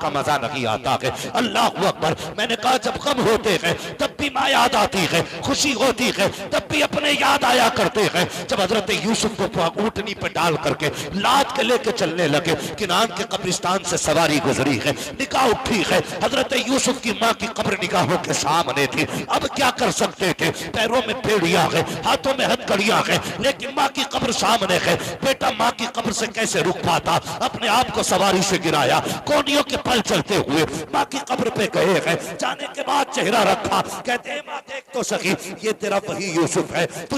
का मजा नहीं आता है। अल्लाह अकबर। मैंने कहा जब गम होते हैं तब भी माँ याद आती है, खुशी होती है तब भी अपने याद आया करते हैं। जब हजरत यूसुफ को ऊँटनी पे डाल करके लाद के लेके चलने लगे, किनान के कब्रिस्तान से सवारी गुजरी है, निगाह उठी है, हजरत यूसुफ की माँ की कब्र निगाहों के सामने थी। अब क्या कर सकते थे, पैरों में बेड़ियां है, हाथों में हथकड़ियां है, लेकिन माँ की कब्र सामने है। बेटा माँ की कब्र से कैसे रुक पाता, अपने आप को सवारी से गिराया, कोनियों के पल चलते हुए माँ की कब्र पे गए हैं। जाने के बाद चेहरा रखा, कहते हैं माँ देख तो सकी, ये तेरा वही यूसुफ है तू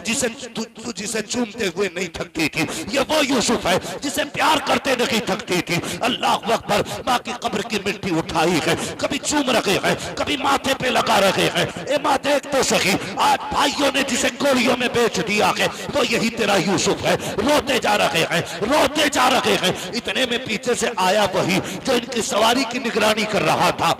जिसे चूमते हुए नहीं थकती थी, ये वो यूसुफ है जिसे प्यार करते नहीं थकती थी। अल्लाह अकबर। माँ की कब्र की मिट्टी उठाई है, कभी चूम रखे हैं, कभी माथे पे लगा रखे हैं। ए माँ देख तो सही, आज भाइयों ने जिसे गोलियों में बेच दिया है वो यही तेरा यूसुफ है। रोते जा रहे हैं, रोते जा रहे हैं। इतने में पीछे से आया वही जो इनकी सवारी की निगरानी कर रहा था।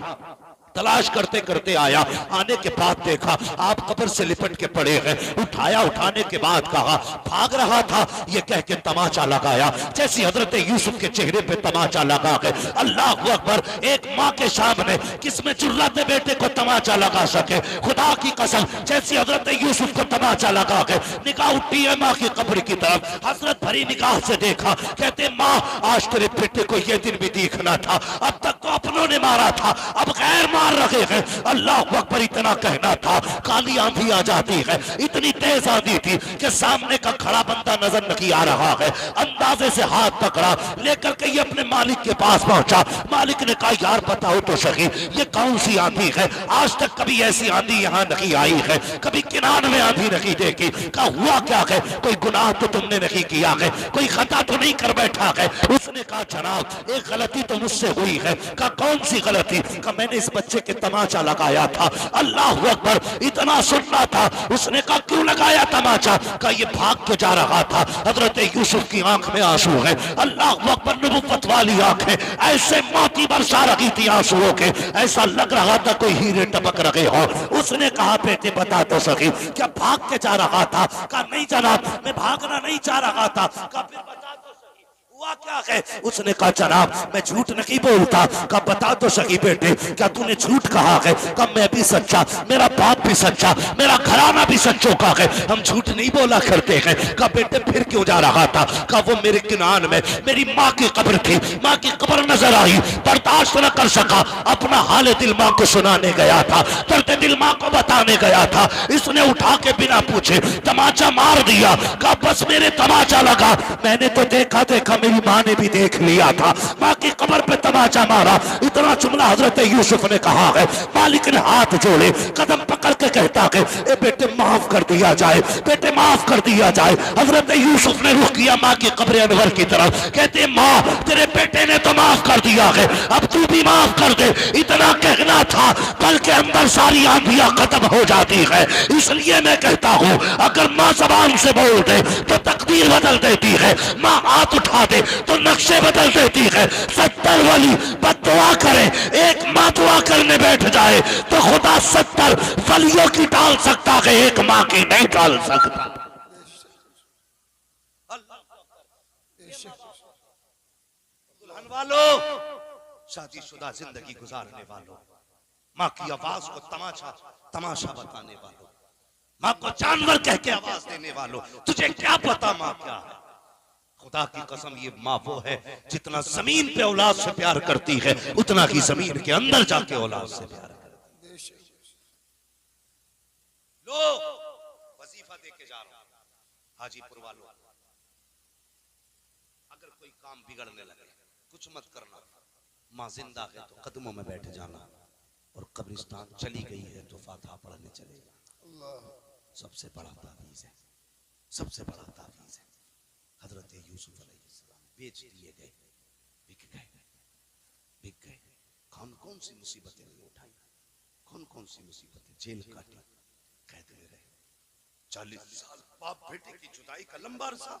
तलाश करते करते आया, आने के बाद देखा आप कब्र से लिपट के पड़े हैं। उठाया, उठाने के बाद कहा भाग रहा था, ये कह के तमाचा लगाया। जैसी हजरत यूसुफ के चेहरे पे तमाचा लगा है, अल्लाह अकबर। एक माँ के सामने किसमें जुर्रत बेटे को तमाचा लगा सके, खुदा की कसम। जैसी हजरत यूसुफ को तमाचा लगा है, निगाह उठी है माँ की कब्र की तरफ, हसरत भरी निगाह से देखा। कहते माँ आज तेरे बेटे को ये दिन भी देखना था, अब तक तो अपनों ने मारा था, अब गैर मार रहे हैं। अल्लाह अकबर। इतना कहना था, काली आंधी आ जाती है, इतनी तेज आंधी थी कि सामने का खड़ा बंदा नजर नहीं आ रहा है। अंदाजे से हाथ पकड़ा, लेकर के ये अपने मालिक के पास पहुंचा। मालिक ने कहा यार बताओ तो सही, ये कौन सी आंधी है, आज तक कभी ऐसी आंधी यहाँ नहीं आई है, कभी किनान में आंधी नहीं देखी। कहा हुआ क्या है, कोई गुनाह तो तुमने नहीं किया है, कोई खता तो नहीं कर बैठा है। उसने कहा जनाब एक गलती तो मुझसे हुई है। कहा कौन सी गलती? कहा मैंने इस बच्चे के तमाचा लगाया था। अल्लाह अकबर। इतना सुनना था। उसने कहा क्यों लगाया तमाचा? कहा ये भाग के जा रहा था, हजरत यूसुफ की आंख में आंसू है। अल्लाह अकबर। नबुव्वत वाली आंखें ऐसे मोती बरसा रही थी आंसुओं के, ऐसा लग रहा था कोई हीरे टपक रहे हो। उसने कहा बेटे बता तो सही, क्या भाग के जा रहा था? कहा नहीं जनाब मैं भागना नहीं चाह रहा था। कहा फिर बता तो सही हुआ क्या है? उसने कहा जनाब मैं झूठ नहीं बोलता। कहा बता तो सही बेटे, क्या तूने झूठ कहा है? कहा मैं भी सच्चा, मेरा बाप भी सच्चा, मेरा घराना भी सच्चों का है, हम झूठ नहीं बोला करते हैं। कहा बेटे फिर क्यों जा रहा था? कहा वो मेरे किनान में मेरी माँ की कब्र थी, माँ की कब्र नजर आई, बर्दाश्त न कर सका, अपना हाल दिल माँ को सुनाने गया था, दर्द दिल माँ को बताने गया था। इसने उठा के बिना पूछे तमाचा मार दिया। कहा बस मेरे तमाचा लगा, मैंने तो देखा देखा मेरी माँ ने भी देख लिया था, माँ की कब्र पे तमाचा मारा। इतना जुमला हजरत यूसुफ ने कहा है। मालिक ने हाथ जोड़े, कदम पकड़ के कहता है ए बेटे माफ कर दिया जाए, बेटे माफ कर दिया जाए। हजरत यूसुफ ने रुख किया माँ की कब्र अनवर की तरफ, कहते माँ तेरे बेटे ने तो माफ कर दिया है, अब तू भी माफ कर दे। इतना कहना था, कल के अंदर सारी आंधियां खत्म हो जाती है। इसलिए मैं कहता हूँ अगर माँ जबान से बोल दे तो तकदीर बदल देती है, माँ हाथ उठा दे तो नक्शे बदल देती है। 70 वाली बददुआ करे, एक माँ दुआ करने बैठ जाए तो खुदा 70 वलियों की टाल सकता है, एक माँ की नहीं टाल सकता। दुल्हन वालों, शादीशुदा जिंदगी गुजारने वालों, माँ की आवाज को तमाशा बताने वालों, माँ को जानवर कह के आवाज देने वालों, तुझे क्या पता माँ क्या है? खुदा की कसम ये माँ वो है जितना जमीन पे औलाद से प्यार करती है उतना ही जमीन के अंदर जाके औलाद से प्यार करती है। लो वजीफा दे के जा रहा हूं हाजीपुर वालों, अगर कोई काम बिगड़ने लगे कुछ मत करना, माँ जिंदा है तो कदमों में बैठ जाना, और कब्रिस्तान चली गई है तो फातिहा पढ़ने चले जाना। सबसे बड़ा तावीज़ है, सबसे बड़ा तावीज़ है। हजरत यूसुफ अलैहिस्सलाम बेच दिए गए, बिक गए। कौन कौन सी मुसीबतें नहीं उठाई, कौन कौन सी मुसीबतें, जेल काटी, कैद में रहे 40 साल, बाप बेटे की जुदाई का लंबा अरसा,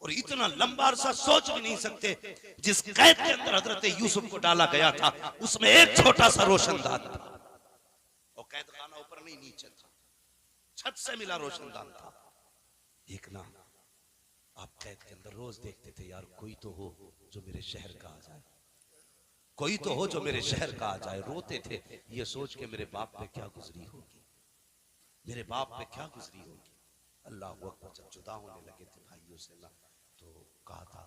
और इतना लंबा अरसा सोच भी नहीं सकते। जिस कैद के अंदर हजरत यूसुफ को डाला गया था उसमें एक छोटा सा रोशनदान था, और कैद खाना ऊपर नहीं नीचे था, छत से मिला रोशनदान था। एक ना आप कैद के अंदर रोज देखते थे यार कोई तो हो जो मेरे शहर का आ जाए, कोई तो हो जो मेरे शहर का आ जाए। रोते थे ये सोच के मेरे बाप पे क्या गुजरी होगी, मेरे बाप पे क्या गुजरी होगी। अल्लाह अकबर। जब जुदा होने लगे थे भाइयों से ना, तो कहा था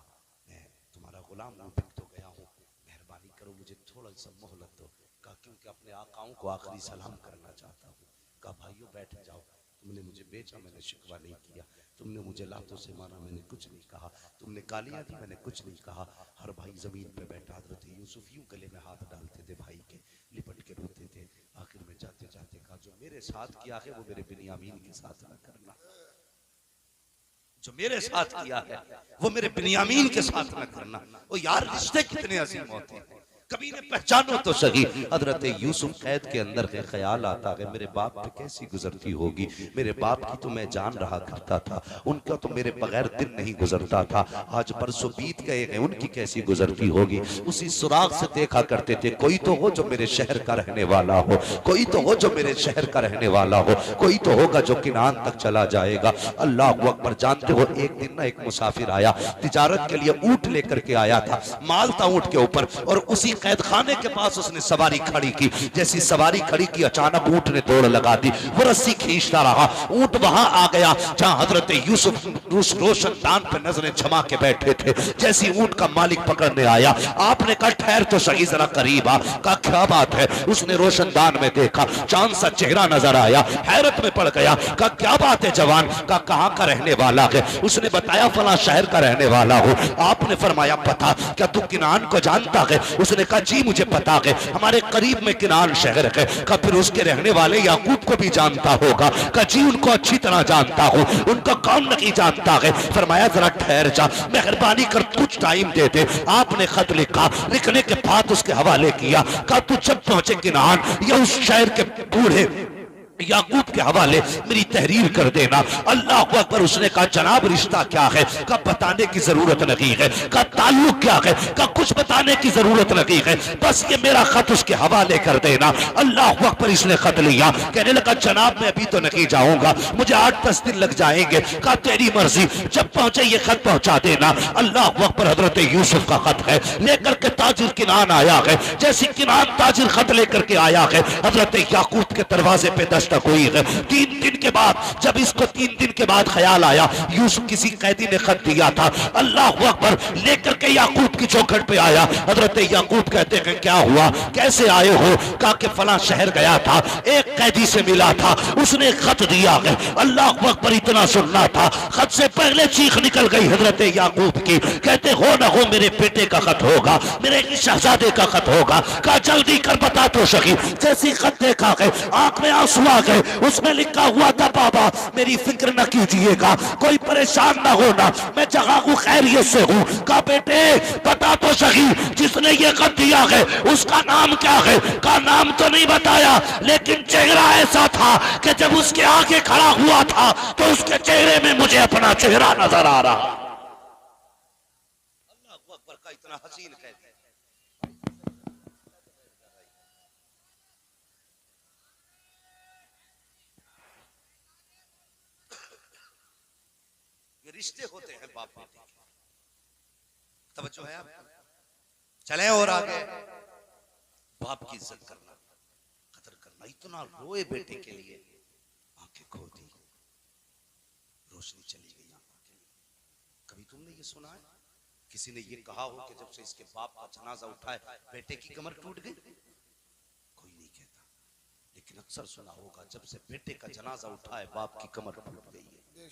मैं तुम्हारा गुलाम हूँ, बिक तो गया हूँ, मेहरबानी करो मुझे थोड़ा सा मोहलत दो। कहा क्योंकि अपने आकाओं को आखिरी सलाम करना चाहता हूँ। कहा भाइयों बैठ जाओ, तुमने मुझे बेचा, मैंने शिकवा नहीं किया, तुमने मुझे लातों से मारा, मैंने कुछ नहीं कहा, तुमने गालियां दी, मैंने कुछ नहीं कहा। हर भाई जमीन पे बैठा, हजरत यूसुफ यूं गले में हाथ डालते थे भाई के, लिपट के रोते थे। आखिर में जाते जाते कहा जो मेरे साथ किया है वो मेरे बिन्यामीन के साथ ना करना, जो मेरे साथ किया है वो मेरे बिन्यामीन के साथ ना करना। ओ यार रिश्ते कितने अजीम होते हैं, कभी ने पहचानो तो सही। हजरत यूसुफ कैद के अंदर के ख्याल आता है मेरे बाप पे कैसी गुजरती होगी, मेरे बाप की तो मैं जान रहा करता था, उनका तो मेरे बगैर दिन नहीं गुजरता था, आज बरसों बीत गए हैं, उनकी कैसी गुजरती होगी। उसी सुराग से देखा करते थे कोई तो हो जो मेरे शहर का रहने वाला हो, कोई तो हो जो मेरे शहर का रहने वाला हो, कोई तो होगा जो किनान तक चला जाएगा। अल्लाह अकबर। जानते हो एक दिन ना एक मुसाफिर आया, तिजारत के लिए ऊंट लेकर के आया था, माल था ऊंट के ऊपर, और उसी कैद खाने के पास उसने सवारी खड़ी की। जैसी सवारी खड़ी की अचानक ऊंट ने दौड़ लगा दी, वो रस्सी खींचता रहा, ऊंट वहां आ गया जहां हजरत यूसुफ रोशनदान पे नजरें जमा के बैठे थे। जैसी ऊंट का मालिक पकड़ने आया, आपने कहा ठहर तो सही जरा करीब आ। कहा क्या बात है? उसने रोशनदान में देखा, चांद सा चेहरा नजर आया, हैरत में पड़ गया। कहा क्या बात है जवान? कहा कहां का रहने वाला है? उसने बताया फला शहर का रहने वाला हो। आपने फरमाया पता, क्या तू किनान को जानता है? उसने कहा जी मुझे पता है, हमारे करीब में किनान शहर है। कहा फिर उसके रहने वाले याकूब को भी जानता होगा? कहा जी उनको अच्छी तरह जानता हूं, उनको कौन नहीं जानता है? फरमाया जरा ठहर जा, मेहरबानी कर कुछ टाइम दे दे। आपने खत लिखा, लिखने के बाद उसके हवाले किया। कहा तू जब पहुंचे किनान या उस शहर के बूढ़े याकूब के हवाले मेरी तहरीर कर देना। अल्लाह अकबर। उसने कहा जनाब रिश्ता क्या है? कहा बताने की जरूरत नहीं है। कहा ताल्लुक क्या है? कहा कुछ बताने की जरूरत नहीं है, बस ये मेरा खत उसके हवाले कर देना। अल्लाह अकबर। इसने खत लिया, कहने लगा जनाब मैं अभी तो नहीं जाऊंगा, मुझे 8-10 दिन लग जाएंगे। कहा तेरी मर्जी, जब पहुंचे ये खत पहुंचा देना। अल्लाह अकबर। हजरत यूसुफ का खत है, लेकर के ताजिर किनान आया है। जैसे किनान ताजिर खत लेकर के आया है, हजरत याकूब के दरवाजे पे दस्तक हुई है। 3 दिन के बाद, जब इसको 3 दिन के बाद ख्याल आया यूसुफ किसी कैदी ने खत दिया था, अल्लाह अकबर, लेकर के याकूब की चौखट पे आया। हजरत याकूब कहते हैं क्या हुआ, कैसे आए हो? कहा कि फला शहर गया था, एक कैदी से मिला था, उसने खत दिया है। अल्लाह अकबर। इतना सुनना था, खत से पहले चीख निकल गई हजरत याकूब की। कहते हो ना हो मेरे बेटे का खत होगा, मेरे शहजादे का खत होगा। कहा जल्दी कर बता तो सही। जैसी खत देखा है आंख में आंसू आ गए। उसमें लिखा हुआ था बाबा मेरी फिक्र न कीजिएगा, कोई परेशान ना होना, मैं जगह को खैरियत से हूँ। कहा बेटे बता तो सही, जिसने ये खत दिया है उसका नाम क्या है? का नाम तो नहीं बताया, लेकिन चेहरा ऐसा था कि जब उसके आगे खड़ा हुआ था तो उसके चेहरे में मुझे अपना चेहरा नजर आ रहा। अल्लाह अकबर का इतना हसीन कहते हैं। ये रिश्ते होते हैं बाप बेटे के। तवज्जो है आप? चले और आगे। बाप की इज्जत करना, कदर करना। इतना रोए बेटे के लिए, आंखें खो दी, रोशनी चली गई आंखों के लिए। कभी तुमने ये सुना है किसी ने ये कहा हो कि जब से इसके बाप का जनाजा उठाए बेटे की कमर टूट गई? कोई नहीं कहता, लेकिन अक्सर सुना होगा जब से बेटे का जनाजा उठाए बाप की कमर टूट गई है।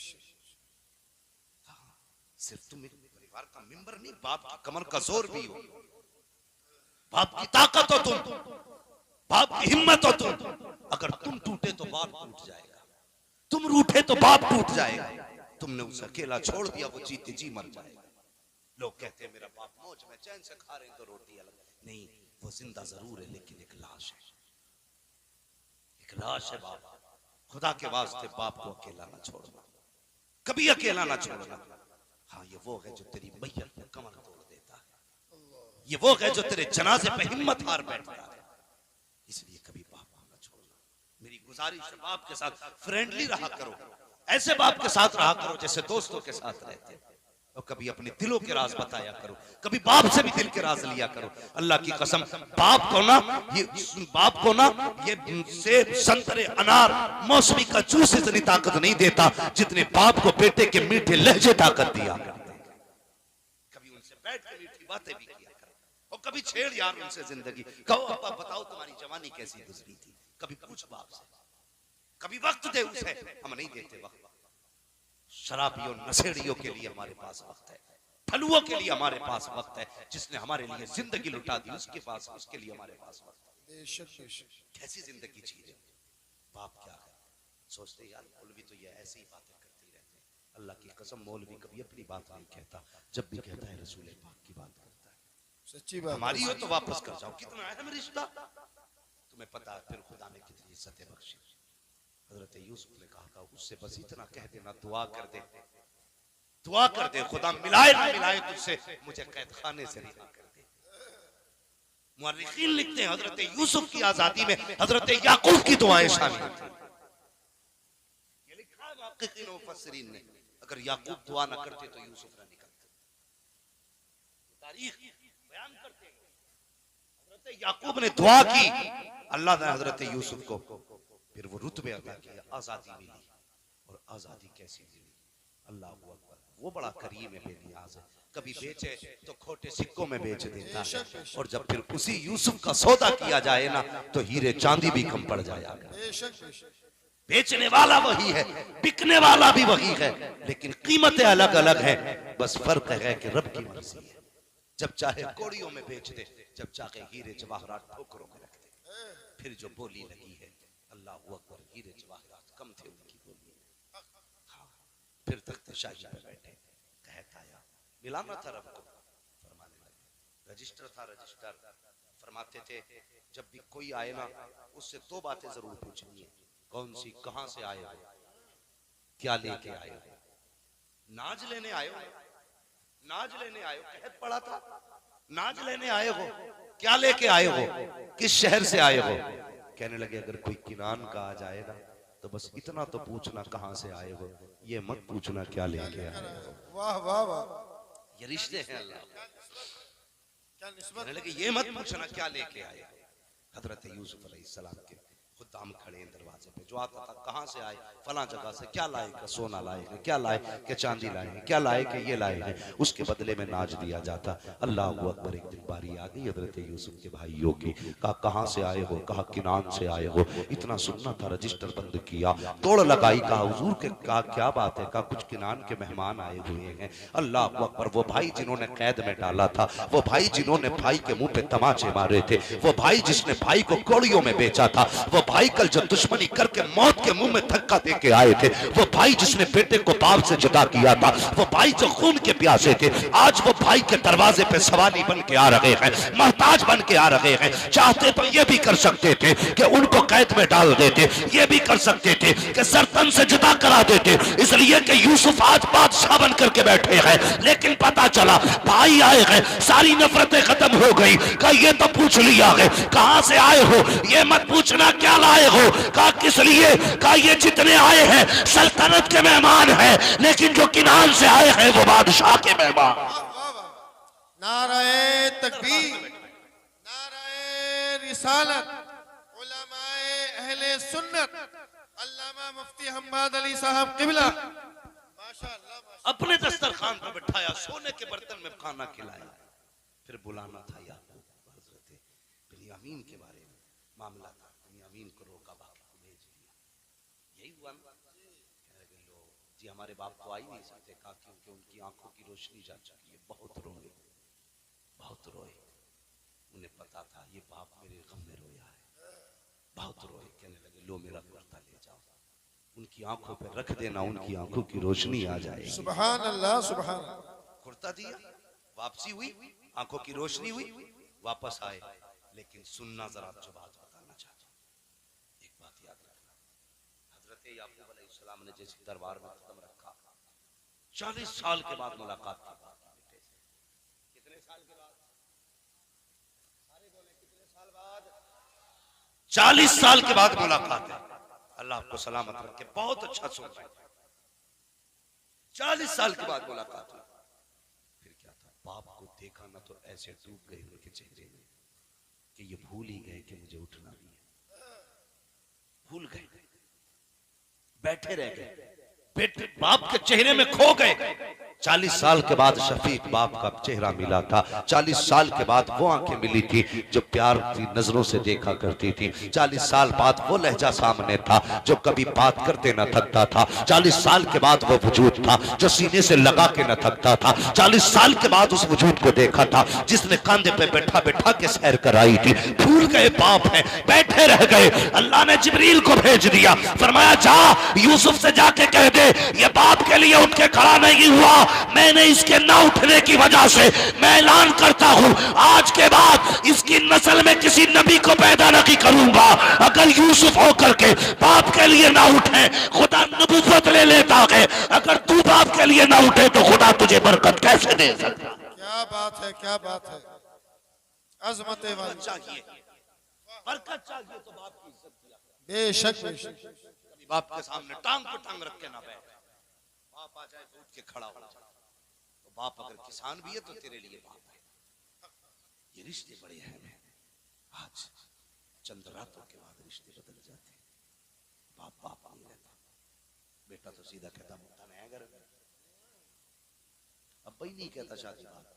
सिर्फ तुम एक परिवार का मेंबर नहीं, बाप की कमर का जोर भी हो, बाप की ताकत हो तुम, बाप की हिम्मत हो तुम। अगर तुम टूटे तो बाप टूट जाएगा, तुम रूठे तो बाप टूट जाएगा। तुमने उसे अकेला छोड़ दिया, वो जीते जी मर जाएगा। लोग कहते हैं मेरा बाप मौज में चैन से खा रहे हैं तो रोटी अलग नहीं, वो जिंदा जरूर है लेकिन एक लाश है, एक लाश है बाप। खुदा के वास्ते बाप को अकेला ना छोड़ना, कभी अकेला ना छोड़ना। हाँ ये वो है जो तेरी मैयत पे कमर तोड़ देता है, ये वो है जो तेरे जनाजे पे हिम्मत हार बैठता है। इसलिए कभी बाप को ना छोड़ना। मेरी गुजारिश है बाप के साथ फ्रेंडली रहा करो, ऐसे बाप के साथ रहा करो जैसे दोस्तों के साथ रहते। और कभी अपने दिलों के राज बताया करो, कभी बाप से भी दिल के राज लिया करो। अल्लाह की कसम, बाप को ना ये सेब, संतरे, अनार, मौसमी का जूस इतनी ताकत नहीं देता जितने बाप को बेटे के मीठे लहजे ताकत दिया करते। कभी उनसे बैठ के मीठी बातें भी किया करो, और कभी छेड़ यार उनसे जिंदगी, कहो अब्बा बताओ तुम्हारी जवानी कैसी गुजरी थी, कभी पूछ बाप से, कभी वक्त दे उसे, हम नहीं देते वक्त। शराबियों नशेड़ियों के लिए हमारे पास वक्त है, फलुओं के लिए हमारे पास वक्त है, जिसने हमारे लिए जिंदगी लुटा दी उसके पास, उसके लिए हमारे पास वक्त है। कैसी जिंदगी जी रहे बाप, क्या है सोचते यार मौलवी तो ये ऐसी ही बातें करते रहते हैं। अल्लाह की कसम मौलवी कभी अपनी बात नहीं कहता, जब भी कहता है रसूल पाक की बात करता है। सच्ची बात हमारी हो तो वापस कर जाओ, कितना अहम रिश्ता तुम्हें पता है। फिर खुदा ने कितनी इज्जतें बख्शी। हजरत यूसुफ ने कहा था उससे बस इतना कह देना, दुआ कर दे, दुआ कर दे खुदा मिलाए ना मिलाए तुझसे, मुझे कैद खाने से रिहा कर दे। मुअर्रिखीन लिखते हैं हजरत यूसुफ की आजादी में हजरत याकूब की दुआएं शामिल थी। ये लिखा है मुहक्किकीन और मुफस्सिरीन ने, अगर याकूब दुआ न करते तो यूसुफ न निकलते। तारीख बयान करते हैं हजरत याकूब ने दुआ की, अल्लाह ने हजरत यूसुफ को फिर वो रुतबे अता किया, आजादी मिली। और आजादी कैसी मिली, अल्लाह अकबर, वो बड़ा करीम है, बेनियाज है। कभी बेचे तो खोटे सिक्कों में बेच देता है, और जब फिर उसी यूसुफ का सौदा किया जाए ना तो हीरे चांदी भी कम पड़ जाया। बेचने वाला वही है, बिकने वाला भी वही है, लेकिन कीमतें अलग अलग हैं। बस फर्क है कि रब की मर्जी है, जब चाहे कौड़ियों में बेच दे, जब चाहे हीरे जवाहरात ठोकरों में रख दे। फिर जो बोली लगी है अल्लाह अकबर, हीरे जवाहरात कम थे उनकी बोली। हाँ, फिर तख्त शाही पे बैठे, कहता आया मिलाना था रब को, फरमाने लगे रजिस्टर था, रजिस्टर फरमाते थे जब भी कोई आए ना उससे दो बातें जरूर पूछनी है। कौन सी, कहां से आए हो, क्या लेके आए हो। नाज लेने आए हो, नाज लेने आए हो, कहत पड़ा था नाज लेने आए हो, क्या लेके आए हो, किस शहर से आए हो। कहने लगे अगर कोई किनान का आ जाए ना तो बस इतना तो पूछना कहां से आए हो, ये मत पूछना क्या लेके आए हो। वाह वाह वाह, ये रिश्ते हैं अल्लाह। कहने लगे ये मत पूछना क्या लेके आए हो। हजरत यूसुफ अलैहिस्सलाम के खुदाम खड़े हैं दरवाजे पे, जो आता था कहां से आए, फलां जगह से, क्या लाए का सोना लाए हैं, क्या लाए के चांदी लाए हैं, क्या लाए के ये लाए हैं, उसके बदले में नाज दिया जाता। अल्लाह अकबर, एक दिन बारी आ गई हजरत यूसुफ के भाइयों की, कहा कहां से आए हो, कहा किनान से आए हो। इतना सुनना था, रजिस्टर बंद किया, तोड़ लगाई, कहा हुजूर के, कहा क्या बात है, कहा कुछ किनान के मेहमान आए हुए हैं। अल्लाह अकबर, वो भाई जिन्होंने कैद में डाला था, वो भाई जिन्होंने भाई के मुंह पे तमाचे मारे थे, वो भाई जिसने भाई को कौड़ियों में बेचा था, वो भाई कल जब दुश्मनी करके मौत के मुंह में धक्का दे के आए थे, वो भाई जिसने बेटे को बाप से जुदा किया था, वो भाई जो खून के प्यासे थे, आज वो भाई के दरवाजे पे सवाली बन के आ रहे हैं, मोहताज बन के आ रहे हैं। चाहते तो ये भी कर सकते थे कि उनको कैद में डाल देते, ये भी कर सकते थे कि सरतन से जुदा करा देते, इसलिए कि यूसुफ आज बादशाह बन करके बैठे हैं। लेकिन पता चला भाई आए हैं, सारी नफरतें खत्म हो गई। कहा ये तो पूछ लिया है कहां से आए हो, ये मत पूछना क्या लाए हो। कहा किस लिए, कहा ये जितने आए हैं सल्तनत के मेहमान हैं, लेकिन जो किनान से आए हैं वो बादशाह के मेहमान। नाराए तकबीर, नाराए रिसालत, उलमाए अहले सुन्नत, अल्लामा मुफ्ती हम्माद अली साहब किबला माशाअल्लाह अपने दस्तरखान पर बिठाया, सोने के बर्तन में खाना खिलाया। फिर बुलाना था याकूब, हजरत बिन्यामीन के बारे में मामला था, बिन्यामीन को रोका, बाकी को भेज दिया। यही हुआ ना, लो जी हमारे बाप तो आ ही नहीं सकते, कहा क्योंकि उनकी आंखों की रोशनी जा चुकी है, बहुत रोए, बहुत रोए। उन्हें पता था ये बाप मेरे गम में रोया है, बहुत रोए। कहने लगे लो मेरा कुर्ता ले जाओ, उनकी आंखों पे रख देना, उनकी आंखों की रोशनी आ जाएगी। सुभान अल्लाह, सुभान अल्लाह। कुर्ता दिया, वापसी हुई, आंखों की रोशनी हुई, वापस आए। लेकिन सुनना जरा जो बात बताना चाहता हूं, एक बात याद रखना, हजरत याकूब अलैहिस्सलाम ने जैसे दरबार में कदम रखा, 40 साल के बाद मुलाकात की बात बेटे से। कितने साल के बाद, सारे बोले कितने साल बाद, 40 साल के बाद मुलाकात है। अल्लाह आपको सलामत रखे, बहुत अच्छा सुन रहे, 40 साल के बाद मुलाकात हुई। देखा ना तो ऐसे डूब गए उनके चेहरे में कि ये भूल ही गए कि मुझे उठना भी है, भूल गए, बैठे रह गए, बेटे बाप के चेहरे में खो गए। 40 साल के बाद शफीक बाप का चेहरा मिला था। 40 साल के बाद वो आंखें मिली थी जो प्यार की नजरों से देखा करती थी। 40 साल बाद वो लहजा सामने था जो कभी बात करते न थकता था। 40 साल के बाद वो वजूद था जो सीने से लगा के न थकता था। 40 साल के बाद उस वजूद को देखा था जिसने कंधे पे बैठा बैठा के सैर कराई थी। भूल गए बाप है, बैठे रह गए। अल्लाह ने जिब्रील को भेज दिया, फरमाया जा यूसुफ से जाके कह दे ये बाप के लिए उठ के खड़ा नहीं हुआ, मैंने इसके ना उठने की वजह से मैं ऐलान करता हूं आज के बाद इसकी नस्ल में किसी नबी को पैदा नहीं करूंगा। अगर यूसुफ होकर के बाप के लिए ना उठे खुदा नबूवत ले लेता है, अगर तू बाप के लिए ना उठे तो खुदा तुझे बरकत कैसे दे सकता। क्या बात है, क्या बात है, अजमत वाली चाहिए बरकत चाहिए तो बाप की इज्जत किया। बेशक बेशक। बाप के सामने टांग पे टांग रख के ना बैठ, बाप आ जाए तो उठ के खड़ा हो जाए। तो बाप अगर किसान भी है तो तेरे लिए बाप है। ये रिश्ते बड़े हैं में। आज चंद रातों के बाद रिश्ते बदल जाते हैं। बाप बाप नहीं रहता, बेटा तो सीधा कहता मुद्दा नहीं घर में। अब भाई नहीं कहता शादी बात,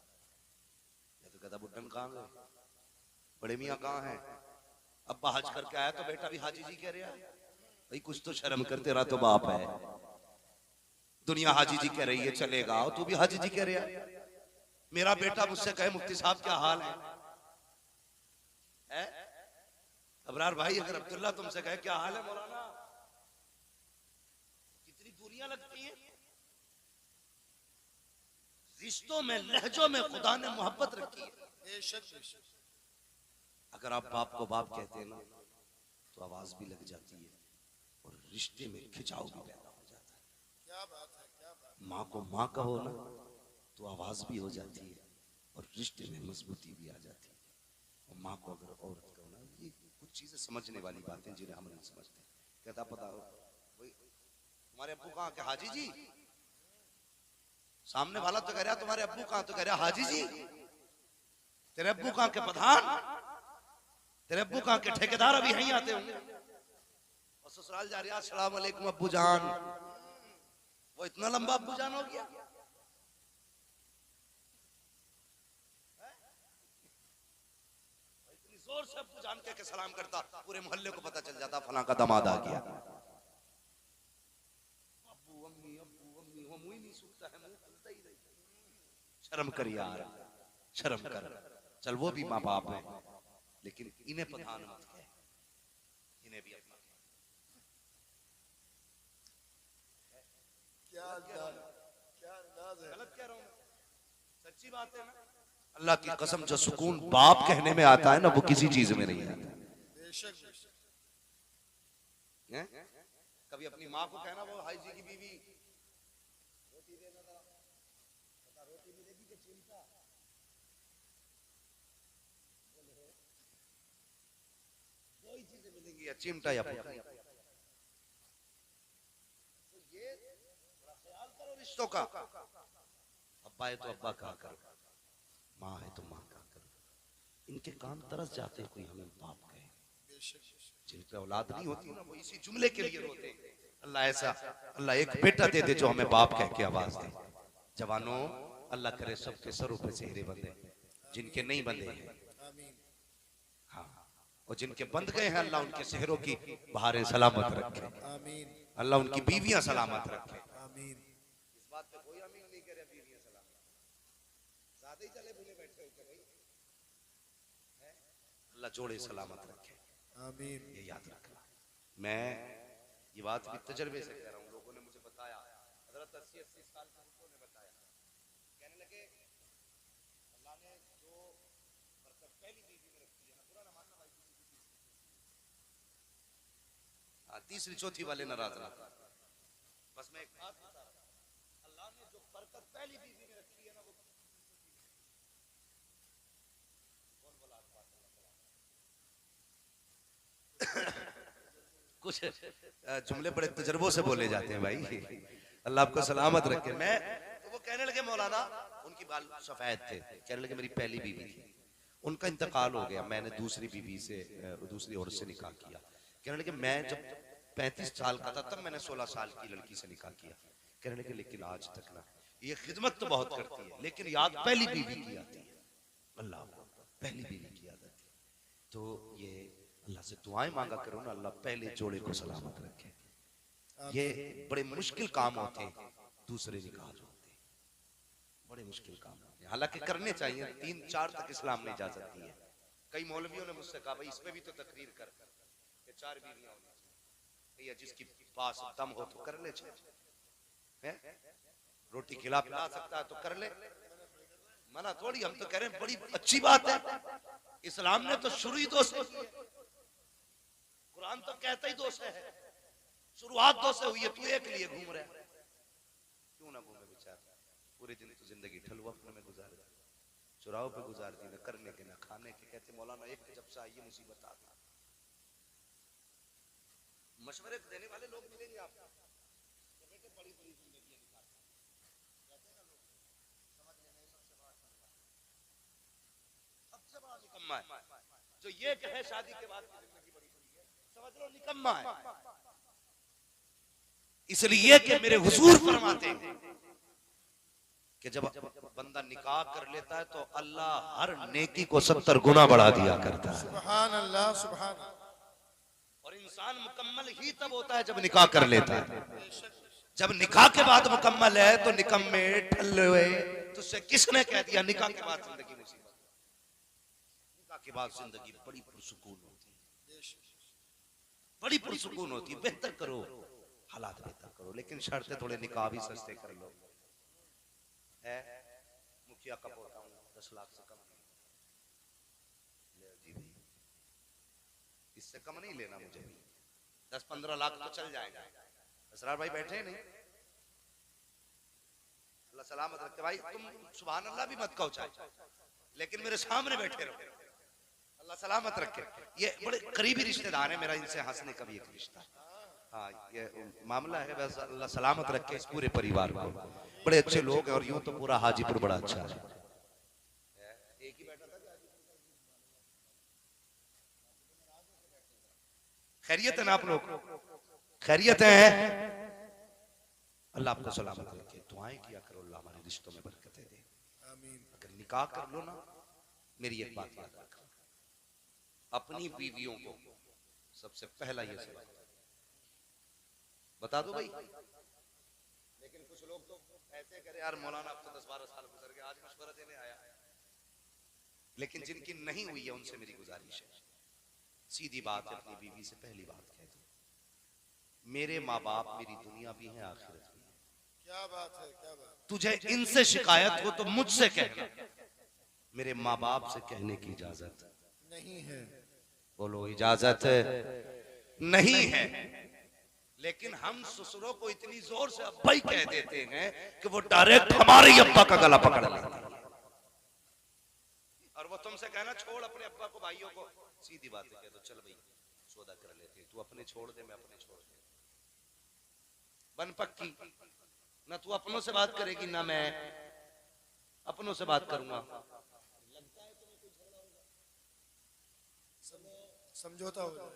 या तो कहता बुड्ढन कहाँ गए, बड़े मियाँ कहाँ हैं। अब्बा हज करके आया तो बेटा भी हाजी जी कह रहा है, भाई कुछ तो शर्म कर, तेरा तो बाप है। दुनिया हाजी जी कह रही है चलेगा, तू भी हाजी जी कह रहा है। मेरा बेटा मुझसे कहे मुफ्ती साहब क्या हाल है, अबरार भाई अगर अब्दुल्ला तुमसे कहे क्या हाल है मौलाना, कितनी दूरियां लगती हैं। रिश्तों में लहजों में खुदा ने मोहब्बत रखी है। बेशक बेशक। अगर आप बाप को बाप कहते हैं ना तो आवाज भी लग जाती है और रिश्ते में खिंचाव भी पैदा हो जाता है। क्या बात है, क्या बात। माँ को माँ कहो ना तो आवाज भी हो जाती है और रिश्ते में मजबूती भी आ जाती है। और माँ को अगर औरत कहो ना, ये कुछ चीजें समझने वाली बातें जिन्हें हम नहीं समझते। कहता पता हो भाई तुम्हारे अब्बू कहाँ के, हाजी जी। सामने वाला तो कह रहा तुम्हारे अब्बू कहाँ, तो कह रहा हाजी जी। तेरे अब्बू कहाँ के प्रधान, तेरे अब्बू कहाँ के ठेकेदार अभी यहीं आते होंगे। और ससुराल जा रही है अस्सलाम वालेकुम अब्बू जान। वो इतना लंबा अब्बू जान हो गया। इतनी जोर से अब्बू जान के सलाम करता, पूरे मोहल्ले को पता चल जाता फलां का दामाद आ गया। अब्बू अम्मी वो मुंह ही नहीं सूखता है, मुंह खुलता ही नहीं। शर्म कर यार, शर्म कर। चल वो भी माँ बाप है लेकिन इन्हें प्रधान मत कह, इन्हें भी अपना क्या अंदाज, क्या अंदाज है। गलत कह रहा हूं, सच्ची बात है ना। अल्लाह की कसम जो सुकून बाप कहने में आता है ना वो किसी चीज में नहीं आता। बेशक बेशक। कभी अपनी माँ को कहना वो हाई जी की बीवी रोटी देना था, बता रोटी मिलेगी कि चिमटा, दो ही चीजें मिलेंगी, या चिमटा या पकड़ी। तो ये थोड़ा ख्याल करो रिश्तों का। अब्बा है तो अब्बा कहा करो, माँ है तो माँ कहा करो। इनके कान तरस जाते कोई हमें बाप कहे। जिन पे औलाद नहीं होती ना वो इसी जुमले के लिए रोते हैं। अल्लाह ऐसा, अल्लाह एक बेटा दे दे जो हमें बाप कह के आवाज दे। जवानों अल्लाह करे सबके सरों पे सेहरे बंधे, जिनके नहीं बंधे हैं हाँ, और जिनके बंध गए हैं अल्लाह उनके सेहरों की बहारें सलामत रखे। अल्लाह उनकी बीवियां सलामत रखे। इस बात पे कोई आमीन नहीं करे, बीवियां सलामत, ज्यादा ही चले भूले बैठे होते भाई। अल्लाह जोड़े सलामत रखे, आमीन। ये याद रखना। मैं ये बात भी तजर्बे से कह रहा हूँ, लोगों ने मुझे बताया, हजरत 80-80 साल के बुजुर्गों ने बताया, कहने लगे अल्लाह ने जो बरकत पहली बीवी में रखी है ना, बुरा ना मानना भाई, तीसरी चौथी वाले नाराज ना, बस मैं एक बात बता रहा हूं, अल्लाह ने जो बरकत पहली बीवी में रखी है ना वो कुछ जुमले बड़े तजर्बों से बोले जाते हैं भाई। अल्लाह आपको सलामत रखे। मैं तो वो कहने लगे मौलाना उनकी उनकी बाल सफेद थे, कहने लगे मेरी पहली बीवी थी, उनका इंतकाल हो गया, मैंने दूसरी बीवी से दूसरी औरत से निकाह किया। कहने लगे मैं जब 35 साल का था तब मैंने 16 साल की लड़की से निकाह किया। कहने लगे लेकिन आज तक ना, ये खिदमत तो बहुत करती है लेकिन याद पहली बीवी की आती है। अल्लाह पहली बीवी की आदत है। तो ये अल्लाह से दुआएं मांगा करो ना, अल्लाह पहले जोड़े को सलामत रखे। ये बड़े मुश्किल काम होते हैं, दूसरे निकाह होते हैं, बड़े मुश्किल काम होते हैं, हालांकि करने चाहिए। 3-4 तक इस्लाम ने इजाजत दी है। कई मौलवियों ने मुझसे कहा भाई इसमें भी तो तकरीर कर कि 4 बीवियां होनी चाहिए, जिसकी पास दम हो तो कर ले, रोटी खिला पिला सकता है तो कर ले, मना थोड़ी। हम तो कह रहे हैं बड़ी अच्छी बात है, इस्लाम ने तो शुरू ही दो से, कुरान तो कहता ही 2 से है, शुरुआत 2 से हुई है, तू एक लिए घूम रहा है, क्यों ना घूमे बेचारा, पूरे दिन तो जिंदगी ठलुआ में गुजार दी, चुराव पे गुजार दी, न करने के न खाने के। कहते मौलाना एक जब से आई ये मुसीबत आ गई। मशवरे देने वाले लोग मिलेंगे आपको, बड़ी बड़ी जिंदगी सबसे बड़ा निकम्मा है जो ये कहे शादी के बाद की जिंदगी बड़ी बड़ी है, समझ लो निकम्मा है। इसलिए कि मेरे हुजूर फरमाते हैं कि जब बंदा निकाह कर लेता है तो अल्लाह हर नेकी को 70 गुना बढ़ा दिया करता है। सुभान अल्लाह, सुभान। और इंसान मुकम्मल ही तब होता है जब निकाह कर लेता है। जब निकाह के बाद मुकम्मल है तो निकम्मे ठल्ले, तुझसे किसने कह दिया निकाह के बाद जिंदगी मुसीबत? निकाह के बाद जिंदगी बड़ी पुरसुकून होती है, बड़ी पुरसुकून होती है। बेहतर करो, हालात बेहतर करो, लेकिन शर्तें थोड़े निकाह भी सस्ते कर लो। है मुखिया का पोता हूं, 10 लाख से कम नहीं ले जी भाई, इससे कम नहीं लेना मुझे भी, 10-15 लाख तो चल जाएगा। असरार भाई बैठे नहीं, अल्लाह सलामत रखे भाई। तुम सुभान अल्लाह भी मत कहो चाहे, लेकिन मेरे सामने बैठे रहो, अल्लाह सलामत रखे। ये बड़े करीबी रिश्तेदार है मेरा, इनसे हंसने का भी एक रिश्ता है। हाँ ये मामला है, बस अल्लाह सलामत रखे इस पूरे परिवार को। बड़े अच्छे लोग हैं और यूं तो पूरा हाजीपुर बड़ा अच्छा है। एक ही बैठा था, खैरियत है ना आप लोग? खैरियत है? अल्लाह आपको सलामत रखे। दुआएं किया करो, अल्लाह हमारे रिश्तों में बरकतें दे। आमीन। अगर निकाह कर लो ना, मेरी एक बात याद रखो, अपनी बीवियों को सबसे पहला ये सबक बता दो भाई। लेकिन कुछ लोग तो ऐसे करे यार मौलाना अब तो 10-12 साल गुजर गए, आज मशवरा देने आया। लेकिन जिनकी नहीं हुई है उनसे मेरी गुजारिश है, सीधी बात है, अपनी बीवी से पहली बात कह दो, मेरे माँ बाप मेरी दुनिया भी है आखिरत भी है। क्या बात है, क्या बात। तुझे इनसे शिकायत हो तो मुझसे कहना, मेरे माँ बाप से कहने की इजाजत नहीं है। बोलो इजाजत नहीं है। लेकिन हम ससुरों को इतनी जोर से अब्बा ही कह देते हैं कि वो डायरेक्ट हमारे ही अब्बा का गला पकड़ लेते हैं। और वो तुमसे कहना छोड़ अपने अब्बा को, भाइयों को, सीधी बात है, कह दो चल भाई सौदा कर लेते, तू अपने छोड़ दे, मैं अपने छोड़ दे, बन पक्की। ना तू अपनों से बात करेगी ना मैं अपनों से बात करूंगा। समझौता हो जाए,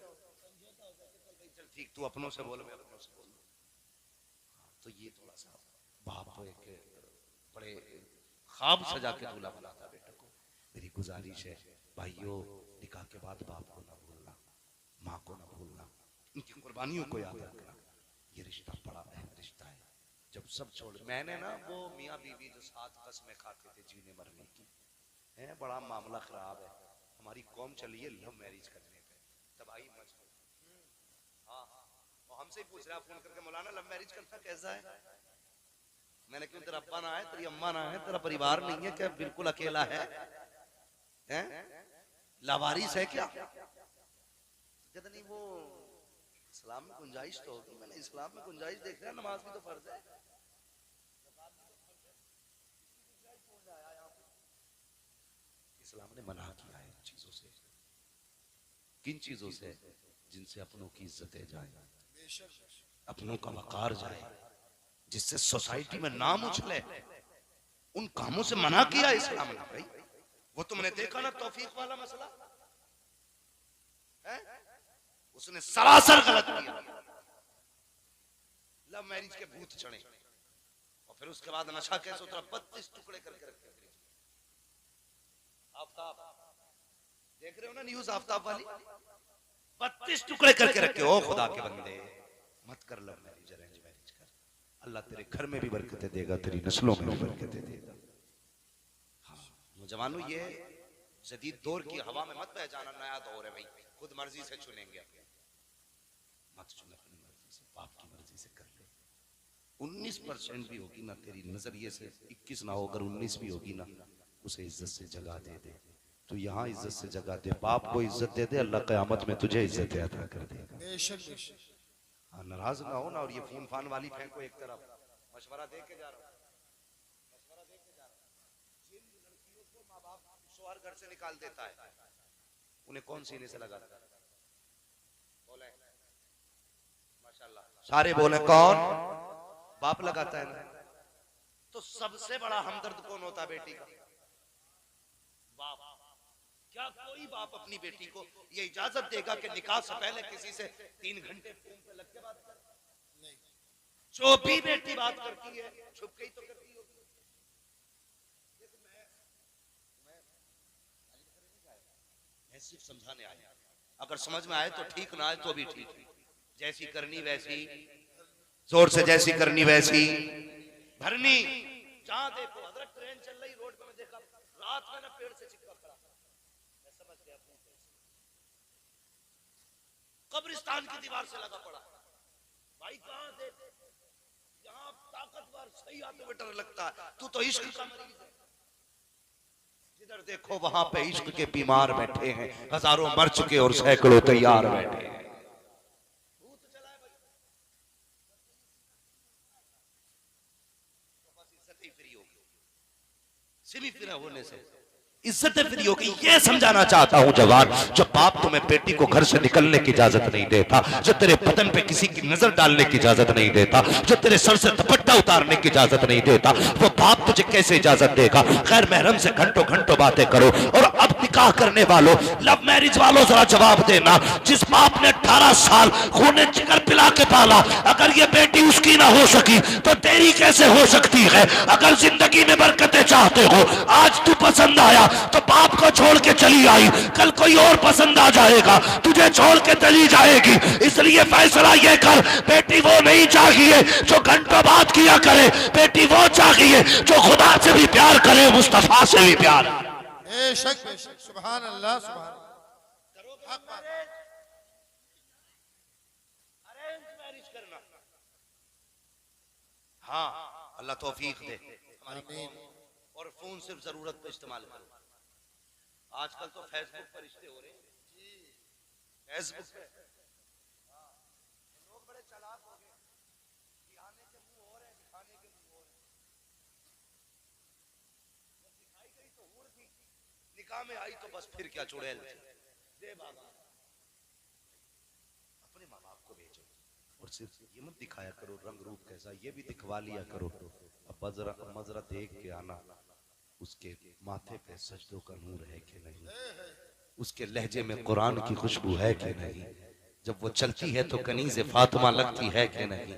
चल ठीक, तू अपनों से बोल, मैं अपनों से बोल। तो ये थोड़ा सा बाप एक बड़े ख्वाब सजा के दूल्हा बनाता बेटा को। मेरी गुजारिश है भाइयों, निकाह के बाद बाप को ना भूलना, माँ को ना भूलना, उनकी कुर्बानियों को याद रखना। ये रिश्ता बड़ा अहम रिश्ता है। जब सब छोड़, मैंने ना वो मियाँ बीवी जो 7 कसमें खाते थे जीने मरने की, है बड़ा मामला खराब है। हमारी कौम चली है लव मैरिज करने पे, तबाही मच गई। हाँ और हमसे ही पूछ रहा फोन करके, मौलाना लव मैरिज करना कैसा है? मैंने क्यों, तेरा अब्बा ना है, तेरी अम्मा ना है, तेरा परिवार नहीं है क्या, बिल्कुल अकेला है, लावारिस है क्या? कहते नहीं वो इस्लाम में गुंजाइश तो होगी। मैंने इस्लाम में गुंजाइश देख रहा, नमाज भी तो फर्ज है। इस्लाम ने मना किया है इन चीजों से। किन चीजों से? जिनसे अपनों की इज्जतें जाए, अपनों का वकार जाए, जिससे सोसाइटी में नाम उछले। उन कामों से मना किया इस्लाम ने भाई। वो तुमने देखा ना तौफीक वाला मसला है, उसने सरासर गलत किया। लव मैरिज के भूत चढ़े और फिर उसके बाद नशा कैसे उतरा, 32 टुकड़े करके रखे। आफ्ताब देख रहे हो ना न्यूज आफ्ताब वाली, 32 टुकड़े करके रखे। ओ खुदा के बंदे मत कर लव मैरिज, अरेंज मैरिज कर। अल्लाह तेरे घर में भी बरकतें देगा, तेरी नस्लों में भी बरकतें देगा। हाँ नौजवानों, ये जदीद दौर की हवा में मत बह जाना। नया दौर है भाई, खुद मर्जी से चुनेंगे, मत चुने अपनी मर्जी से, बाप की मर्जी से कर ले। 19% भी होगी ना तेरी नजरिए से, 21 ना हो, अगर 19 भी होगी ना, उसे इज्जत से जगह दे दे। तो यहाँ इज्जत से जगह दे, बाप को इज्जत दे दे, अल्लाह क़यामत में तुझे इज्जत अता कर देगा। बेशक बेशक। हाँ नाराज ना हो ना। और ये फोन फान वाली फेंको एक तरफ, मशवरा दे के जा रहा हूँ, मशवरा दे के जा रहा हूँ। जिन लड़कियों को माँ बाप शौहर घर से निकाल देता है, उन्हें कौन सीने से लगाता है? बोले माशाल्लाह, सारे बोले कौन? बाप लगाता है ना। तो सबसे बड़ा हमदर्द कौन होता है बेटी का? बाप। क्या कोई बाप अपनी बेटी को ये इजाजत देगा कि निकाह से पहले किसी से 3 घंटे फोन पे लग के बात कर? नहीं। जो भी बेटी बात करती है छुप के ही तो करती होगी। मैं सिर्फ समझाने आया, अगर समझ में आए तो ठीक, ना आए तो भी ठीक। जैसी करनी वैसी, जोर से जैसी करनी वैसी भरनी। जहां देखो हजरत ट्रेन चल रही, रोड पे मैं देखा रात में ना पेड़ से चिपका खड़ा, मैं समझ गया कब्रिस्तान की दीवार से लगा पड़ा। भाई कहां से यहाँ ताकतवर सही आते हुए डर लगता है, तू तो इश्क का मरीज है। जिधर देखो वहां पे इश्क के बीमार बैठे हैं, हजारों मर चुके और सैकड़ों तैयार बैठे हैं। होने से इज्जत फ्री होगी। ये समझाना चाहता हूं जवान, जब बाप तुम्हें बेटी को घर से निकलने की इजाजत नहीं देता, जो तेरे बदन पे किसी की नजर डालने की इजाजत नहीं देता, जो तेरे सर से दुपट्टा उतारने की इजाजत नहीं देता, वो बाप तुझे कैसे इजाजत देगा? खैर महरम से घंटों घंटों बातें करो। और अब निकाह करने वालों, लव मैरिज वालों, जरा जवाब देना। जिस बाप ने 18 साल खूने जिगर पिला के पाला, अगर ये बेटी उसकी ना हो सकी तो तेरी कैसे हो सकती है? अगर जिंदगी में बरकतें चाहते हो, आज तू पसंद आया तो बाप को छोड़ के चली आई, कल कोई और पसंद आ जाएगा, तुझे छोड़ के चली जाएगी। इसलिए फैसला ये कर, बेटी वो नहीं चाहिए जो घंटों बात किया करे, बेटी वो चाहिए जो खुदा से भी प्यार करे, मुस्तफा से भी प्यार। बेशक बेशक, सुभान अल्लाह सुभान। अरेंज मैरिज करना, हाँ अल्लाह तौफीक दे। और फोन सिर्फ जरूरत पे इस्तेमाल करो। आजकल तो फेसबुक पर रिश्ते हो रहे हैं, फेसबुक पे लोग बड़े चालाक हो गए, दिखाने के मुंह और है, दिखाने के मुंह और है। जब दिखाई गई तो हूर थी, निकाह में आई तो बस फिर क्या चुड़ैल दे बाबा। अपने माँ बाप को भेजो और सिर्फ ये मत दिखाया करो रंग रूप कैसा, ये भी दिखवा लिया करो। अब मजरा देख के आना, उसके माथे पे सजदों का नूर है कि नहीं, उसके लहजे में कुरान की खुशबू है कि नहीं, जब वो चलती है तो कनीज़े फातिमा लगती है कि नहीं,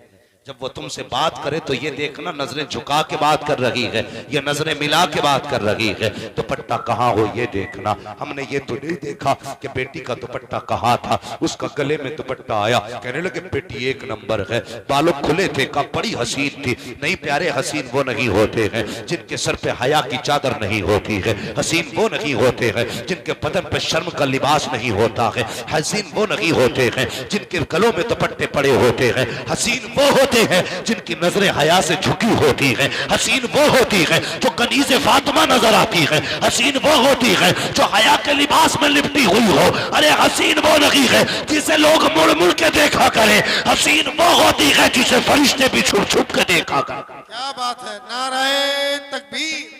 जब वो तुमसे बात करे तो ये देखना नजरें झुका के बात कर रही है, ये नजरें मिला के बात कर रही है। दुपट्टा कहाँ हो ये देखना। हमने ये तो नहीं देखा कि बेटी का दुपट्टा कहाँ था, उसका गले में दुपट्टा आया, कहने लगे बेटी एक नंबर है, बालों खुले थे, का बड़ी हसीन थी। नहीं प्यारे, हसीन वो नहीं होते हैं जिनके सर पे हया की चादर नहीं होती है, हसीन वो नहीं होते हैं जिनके बदन पे शर्म का लिबास नहीं होता है, हसीन वो नहीं होते हैं जिनके गलों में दुपट्टे पड़े होते हैं, हसीन वो होते हैं जिनकी नजरें हया से झुकी होती हैं, हसीन वो होती है जो कनीज़े फातिमा नजर आती है, हसीन वो होती है जो हया के लिबास में लिपटी हुई हो। अरे हसीन वो नहीं है जिसे लोग मुड़ मुड़ के देखा करें, हसीन वो होती है जिसे फरिश्ते भी छुप छुप के देखा करें। क्या बात है, नाराए तकबीर,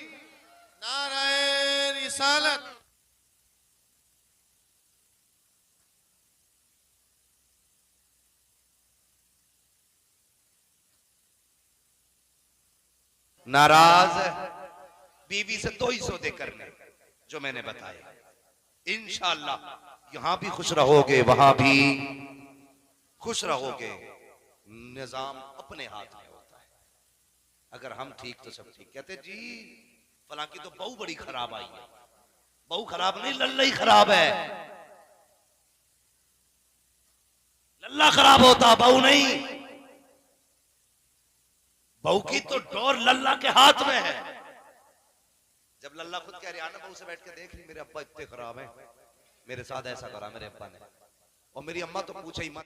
नाराए रिसालत। नाराज बीवी से 2 ही सौदे करने जो मैंने बताया। इंशाअल्लाह यहां भी खुश रहोगे, वहां भी खुश रहोगे। निजाम अपने हाथ में होता है। अगर हम ठीक तो सब ठीक। कहते जी फलां की तो बहू बड़ी खराब आई है। बहू खराब नहीं, लल्ला ही खराब है। लल्ला खराब होता, बहू नहीं। बहू की तो डोर लल्ला के हाथ में है। जब लल्ला खुद कह रहा ना, बहू से बैठ के देख ली, मेरे अब्बा इतने खराब हैं, मेरे साथ ऐसा करा मेरे अब्बा ने, और मेरी अम्मा तो पूछे ही मत।